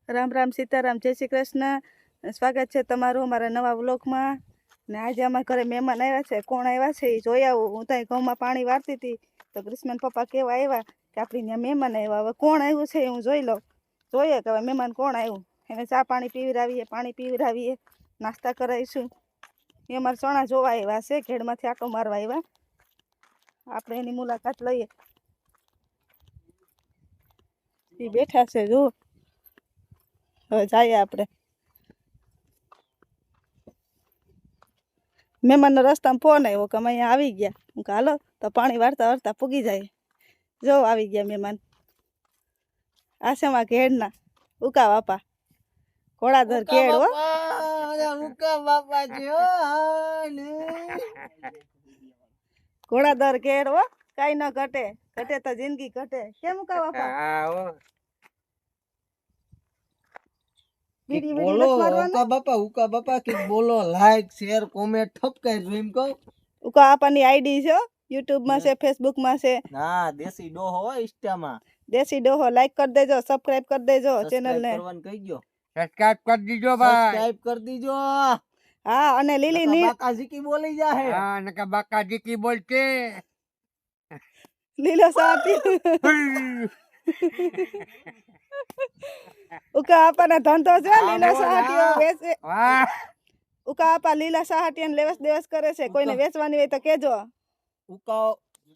રામ રામ સીતારામ, જય શ્રી કૃષ્ણ. સ્વાગત છે તમારું અમારા નવા વ્લોગમાં. ને આજે અમારા ઘરે મહેમાન આવ્યા છે. કોણ આવ્યા છે એ જોઈ આવું. હું ત્યાં ઘઉંમાં પાણી વાળતી હતી તો ગ્રીષ્મન પપ્પા કેવા આવ્યા કે આપણી ત્યાં મહેમાન આવ્યા. હવે કોણ આવ્યું છે હું જોઈ લઉં. જોઈએ કે હવે મહેમાન કોણ આવ્યું. એને ચા પાણી પીવડાવીએ, નાસ્તા કરાવીશું. એ અમારા ચણા જોવા આવ્યા છે, ઘેડમાંથી આટો મારવા આવ્યા. આપણે એની મુલાકાત લઈએ. એ બેઠા છે જો. હવે જઈએ આપણે. મહેમાનનો રસ્તામાં ફોન આવ્યો કે અમે અહીંયા આવી ગયા. હું કહું હાલો તો પાણી વાળતા વાળતા પૂગી જાય. જો આવી ગયા મહેમાન. આશામાં ઘેડના ઉકા બાપા, ઘોડાધર ઘેડ હો. ઘોડાધર ઘેડ હો, કાઈ ન ઘટે. ઘટે તો જિંદગી ઘટે. કેમ ઉકા બાપા? બોલો ઉકા બાપા કે બોલો, લાઈક શેર કોમેન્ટ ઠપકાઈ જો એમ કહો. ઉકા બાપાની આઈડી છે, યુટ્યુબ માં છે, ફેસબુક માં છે. ના દેશી ડોહો હોય ઇન્સ્ટા માં. દેશી ડોહો લાઈક કરી દેજો, સબસ્ક્રાઇબ કરી દેજો ચેનલ ને. કરવાનું કહી ગયો. સબસ્ક્રાઇબ કરી દીજો ભાઈ. સબસ્ક્રાઇબ કરી દીજો. હા, અને લીલી ની બાકાજી બોલી જા હે. હા નકા બાકાજી બોલતે. લીલો સાથી ઉકા આપના ધંધો છે, લીલા સહાટીઓ વેચે. ઉકા આપા લીલા સહાટીને લેવસ દેવસ કરે છે. કોઈને વેચવાની હોય તો કેજો.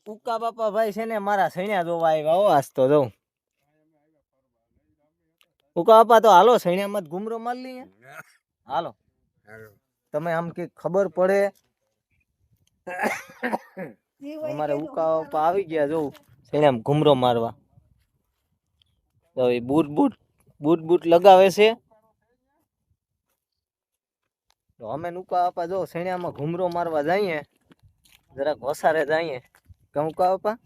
ઉકા બાપા ભાઈ છે ને મારા સૈણ્યા જોવા આવ્યા હો. આજ તો જો ઉકા બાપા તો હાલો સૈણ્યા મત ઘુમરો માર લઈએ. હાલો તમે આમ કે ખબર પડે. અમારે ઉકા બાપા આવી ગયા જો સૈણ્યા ઘુમરો મારવા. તો એ બૂટ લગાવે છે. તો અમે ઉકા બાપા જો સૈણ્યામાં ઘુમરો મારવા જઈએ, જરાક વસારે જઈએ. કહું કા બાપા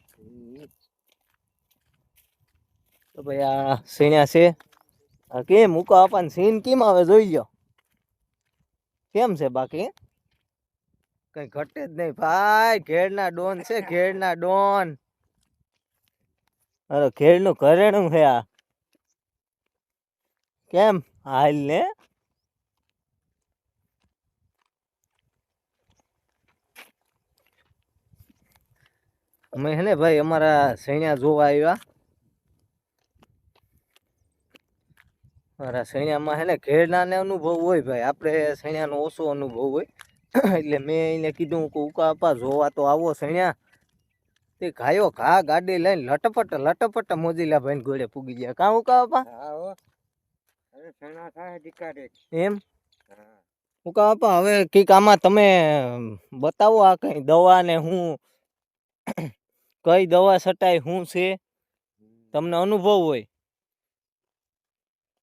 તો ભાઈ આ સૈણ્યા છે. કેમ ઉકા બાપા સીન કેમ આવે જોઈ લો. કેમ છે બાકી કઈ ઘટે જ નહીં ભાઈ. ઘેડના ડોન છે, ઘેડના ડોન. અરે ઘેડનું ઘરેણું છે આ. કેમ હાલ ને અમે હે ને ભાઈ અમારા સૈણ્યા જોવા આવ્યા. મારા સૈણ્યામાં હે ને ઘેડના ને અનુભવ હોય ભાઈ, આપણે સૈણ્યાનો ઓછો અનુભવ હોય. એટલે મેં એને કીધું કે ઉકા બાપા જોવા તો આવો સૈણ્યા. તે ઘાયો ઘા ગાડી લઈને લટપટ મોજીલા ભાઈ ઘોડે પૂગી ગયા. કાં ઉકા બાપા એમ ઉકા બાપા હવે કઈક આમાં તમે બતાવો. આ કઈ દવા ને હું કઈ દવા છટાય શું છે તમને અનુભવ હોય.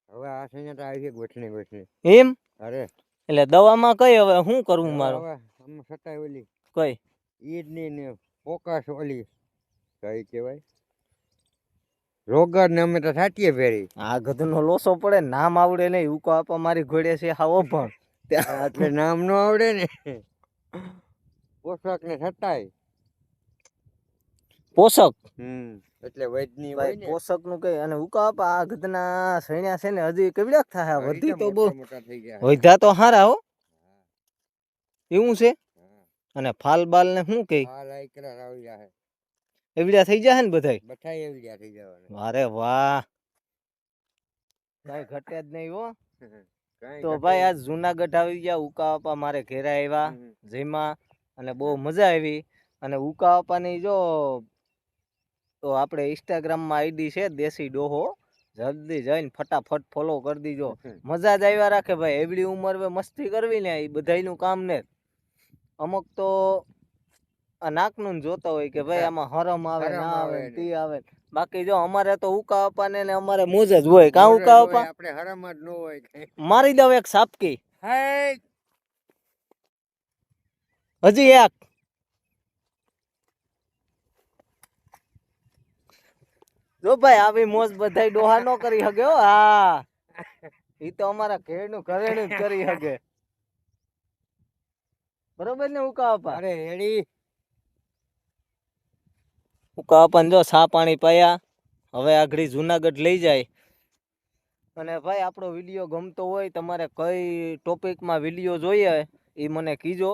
હવે આ સૈન્ય તો આવી ગોઠણી એમ અરે એટલે દવામાં કઈ હવે શું કરવું મારો? હવે આમ છટાય ઓલી કઈ ઈડની ને પોકાશ ઓલી કઈ કહેવાય રોગર ને અમે તો છાટીએ ફેરી. આ ગધનો લોસો પડે, નામ આવડે નહીં. ઉકા બાપા મારી ઘોડે છે હાવો પણ એટલે નામ નો આવડે ને. પોષક ને છટાય પોષક. એટલે વૈદની ભાઈ પોષક નું કઈ. અને ઉકા બાપા આ ગધના સૈણ્યા છે ને હજી કેવડાક થાય. વધી તો બહુ થઈ ગયા. વધ્યા તો હારા હો. એવું છે. અને ફાલ બાલ ને શું કઈ એવડ્યા થઈ જાય ને બધાય. બધાય એવડ્યા થઈ જવાના. અરે વાહ, કઈ ઘટે જ નહીં હો. તો ભાઈ આજ જુનાગઢ આવી ગયા. ઉકા બાપા મારે ઘેરા આવ્યા જેમાં, અને બહુ મજા આવી. અને ઉકા બાપાની જો તો આપણે ઇન્સ્ટાગ્રામમાં આઈડી છે દેશી ડોહો. જલ્દી જઈને ફટાફટ ફોલો કરી દીજો. મજા જ આવ્યા રાખે ભાઈ. એવડી ઉંમર મસ્તી કરવી ને એ બધાયનું કામ ને. અમુક તો આ નાકનું જોતા હોય કે ભાઈ આમાં હરમ આવે ના આવે તી આવે. બાકી જો અમારે તો ઉકા બાપા ને અમારે મોજ જ હોય. કાં ઉકા બાપા આપણે હરમ જ ન હોય. મારી દઉં એક સાપકી. હજી એક જો ભાઈ. આવી મોજ બધાય ડોહા નો કરી શકે હો. હા ઈ તો અમારા ઘેરનું ઘરેણું જ કરી શકે. બરોબર ને ઉકા બાપા? અરે રેડી. ઉકા બાપા જો સા પાણી પાયા. હવે આગળ જુનાગઢ લઈ જાય અને ભાઈ આપણો વિડીયો ગમતો હોય, તમારે કઈ ટોપિકમાં વિડીયો જોઈએ એ મને કીજો.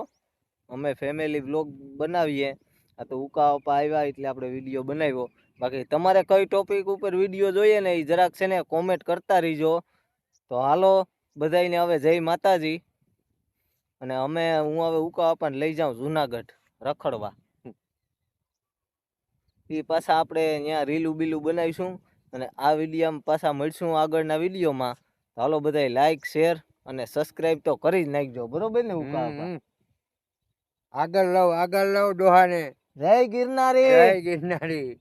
અમે ફેમિલી વ્લોગ બનાવીએ. આ તો ઉકા ઉપા આવ્યા એટલે આપણે વિડીયો બનાવ્યો. બાકી તમારે કઈ ટોપિક ઉપર વિડીયો જોઈએ ને એ જરાક છે ને કોમેન્ટ કરતા રહીજો. તો હાલો બધાયને હવે જય માતાજી. અને હું હવે ઉકા અપાને લઈ જાઉં જુનાગઢ રખડવા. એ પાછા આપણે ત્યાં રીલું બીલું બનાવીશું. અને આ વિડીયોમાં પાછા મળશું આગળના વિડીયોમાં. તો હાલો બધાય લાઈક શેર અને સબસ્ક્રાઇબ તો કરી જ નાખજો, બરોબર ને ઉકા અપા? આગળ લાવ ડોહાને. જય ગિરનારી. જય ગિરનારી.